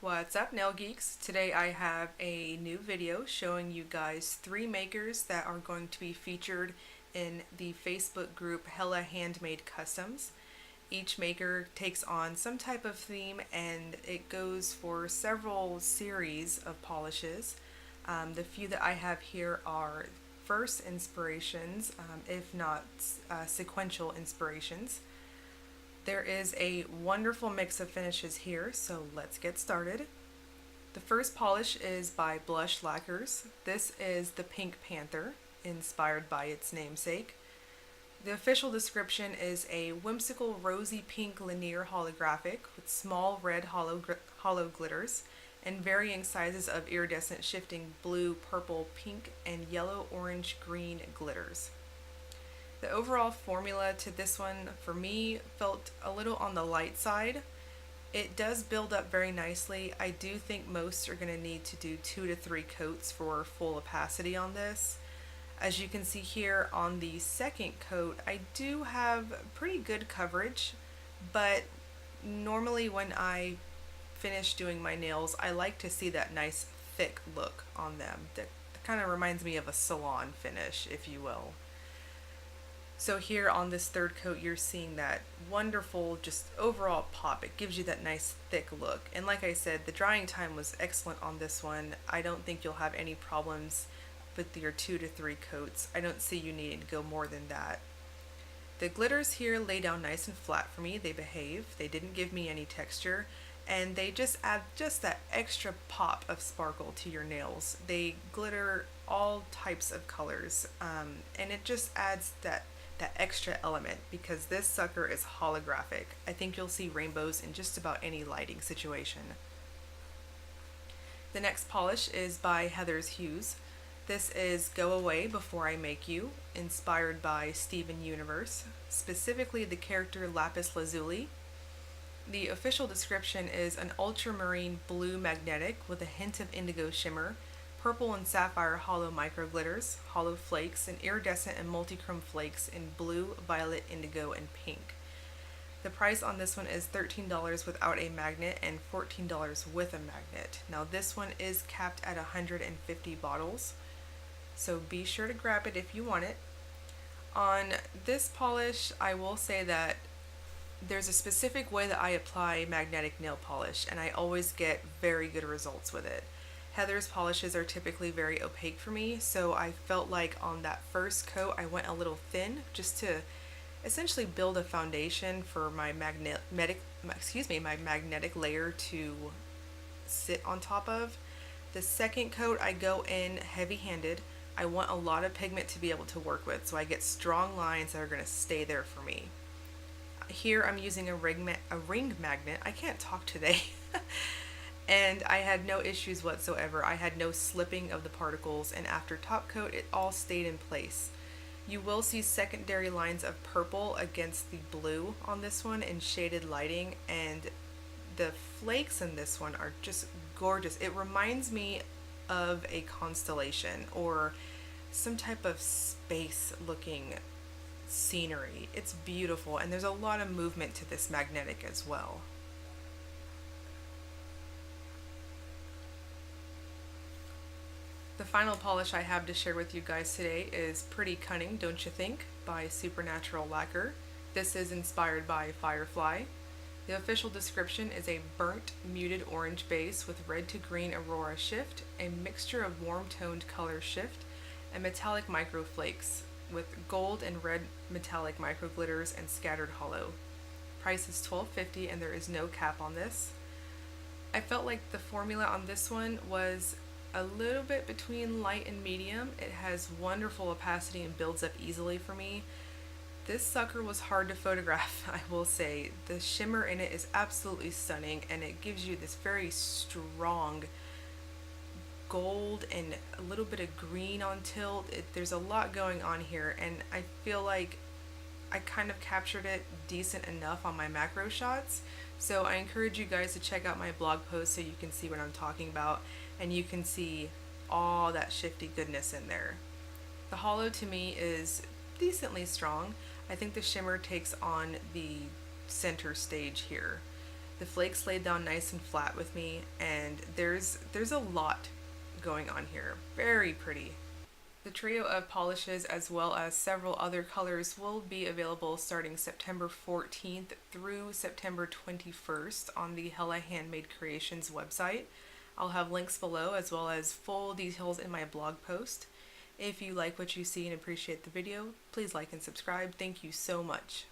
What's up, nail geeks? Today I have a new video showing you guys 3 makers that are going to be featured in the Facebook group Hella Handmade Customs. Each maker takes on some type of theme and it goes for several series of polishes. The few that I have here are first inspirations, if not sequential inspirations. There is a wonderful mix of finishes here, so let's get started. The first polish is by Blush Lacquers. This is the Pink Panther, inspired by its namesake. The official description is a whimsical rosy pink linear holographic with small red hollow glitters and varying sizes of iridescent shifting blue, purple, pink, and yellow, orange, green glitters. The overall formula to this one, for me, felt a little on the light side. It does build up very nicely. I do think most are going to need to do 2 to 3 coats for full opacity on this. As you can see here on the second coat, I do have pretty good coverage, but normally when I finish doing my nails, I like to see that nice thick look on them. That kind of reminds me of a salon finish, if you will. So here on this third coat, you're seeing that wonderful, just overall pop. It gives you that nice thick look. And like I said, the drying time was excellent on this one. I don't think you'll have any problems with your 2 to 3 coats. I don't see you needing to go more than that. The glitters here lay down nice and flat for me. They behave. They didn't give me any texture. And they just add just that extra pop of sparkle to your nails. They glitter all types of colors. And it just adds that extra element because this sucker is holographic. I think you'll see rainbows in just about any lighting situation. The next polish is by Hues. This is Go Away Before I Make You, inspired by Steven Universe, specifically the character Lapis Lazuli. The official description is an ultramarine blue magnetic with a hint of indigo shimmer, purple and sapphire hollow micro glitters, hollow flakes, and iridescent and multichrome flakes in blue, violet, indigo, and pink. The price on this one is $13 without a magnet and $14 with a magnet. Now this one is capped at 150 bottles, so be sure to grab it if you want it. On this polish, I will say that there's a specific way that I apply magnetic nail polish, and I always get very good results with it. Heather's polishes are typically very opaque for me, so I felt like on that first coat I went a little thin just to essentially build a foundation for my magnetic layer to sit on top of. The second coat I go in heavy-handed. I want a lot of pigment to be able to work with, so I get strong lines that are going to stay there for me. Here I'm using a ring magnet. I can't talk today. And I had no issues whatsoever. I had no slipping of the particles, and after top coat it all stayed in place. You will see secondary lines of purple against the blue on this one in shaded lighting, and the flakes in this one are just gorgeous. It reminds me of a constellation or some type of space looking scenery. It's beautiful, and there's a lot of movement to this magnetic as well. The final polish I have to share with you guys today is Pretty Cunning, Don't You Think, by Supernatural Lacquer. This is inspired by Firefly. The official description is a burnt, muted orange base with red to green aurora shift, a mixture of warm toned color shift, and metallic micro flakes with gold and red metallic micro glitters and scattered hollow. Price is $12.50 and there is no cap on this. I felt like the formula on this one was a little bit between light and medium. It has wonderful opacity and builds up easily for me. This sucker was hard to photograph, I will say. The shimmer in it is absolutely stunning, and it gives you this very strong gold and a little bit of green on tilt. There's a lot going on here, and I feel like I kind of captured it decent enough on my macro shots. So I encourage you guys to check out my blog post so you can see what I'm talking about, and you can see all that shifty goodness in there. The hollow to me is decently strong. I think the shimmer takes on the center stage here. The The flakes laid down nice and flat with me, and there's a lot going on here. Very pretty. The trio of polishes as well as several other colors will be available starting September 14th through September 21st on the Hella Handmade Creations website. I'll have links below as well as full details in my blog post. If you like what you see and appreciate the video, please like and subscribe. Thank you so much.